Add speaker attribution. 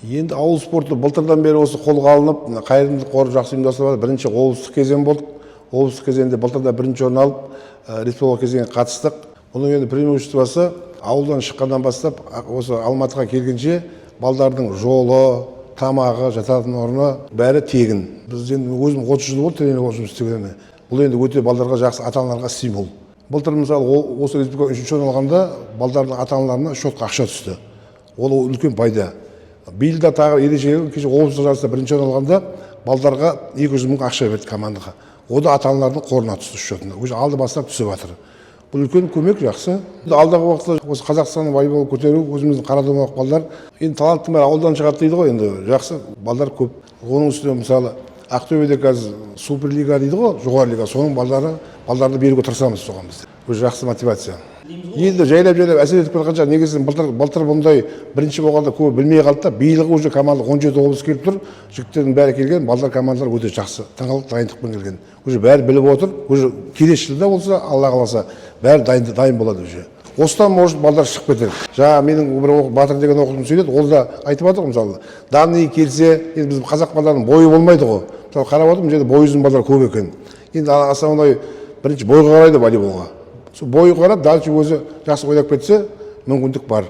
Speaker 1: Енді ауыл спорты былтырдан бері осы қолға алынып, қайырымдылық қоры жақсы ұйымдастырып, бірінші облыстық кезең болды. Облыстық кезеңде былтырда бірінші орын алып, республика кезеңіне қатыстық. Бұның енді преимуществосы ауылдан шыққаннан бастап, осы Алматыға келгенше балдардың жолы, тамағы, жататын орны бәрі тегін. Біз енді өзім 30 жыл болды тренер болып жұмыс істегеніне. Бұл енді өте балдарға жақсы, ата-аналарға стимул. Былтыр мысалы осы республика 3-ші орын алғанда балдардың ата-аналарына шотқа ақша түсті. Ол үлкен пайда. Биыл да тағы ерекше кеше облыстық жарыста бірінші орын алғанда балдарға 200 мың ақша берді командаға. О да ата-аналардың қорына түсті шотына. Уже алды бастап түсіп жатыр. Бұл үлкен көмек, жақсы. Алдағы уақытта осы Қазақстанның волейбол көтеру, өзіміздің Қарадомалақ балдар енді таланттың бәрі ауылдан шығады дейді ғой, енді жақсы балдар көп. Оның үстіне мысалы Ақтөбеде қазір Суперлига дейді ғой, жоғары лига, соның балдарды беруге тырысамыз соған біз. Бұл жақсы мотивация. Енді жайлап әсер етіп жатқан шығар. Негізі былтыр бұндай бірінші болғанда көбі білмей қалды да, биылғы уже команда 17 облыс келіп тұр. Жігіттердің бәрі келген, балдар командалар өте жақсы. Таңғалып дайындықпен келген. Уже бәрі біліп отыр. Уже келесі жылда болса, Алла қаласа, бәрі дайын болады уже. Осыдан может балдар шығып кетер. Жаңа менің бір Батыр деген оқушым сөйледі, ол да айтып жатыр мысалы. Данный келсе, енді біз қазақ балдарының бойы болмайды ғой. Мысалы қарап отырмын, жерде бойы ұзын балдар көп екен. Енді основной бірінші бойға қарайды волейболға. Бойы қарап, дальше өзі жақсы ойнап кетсе, мүмкіндік бар.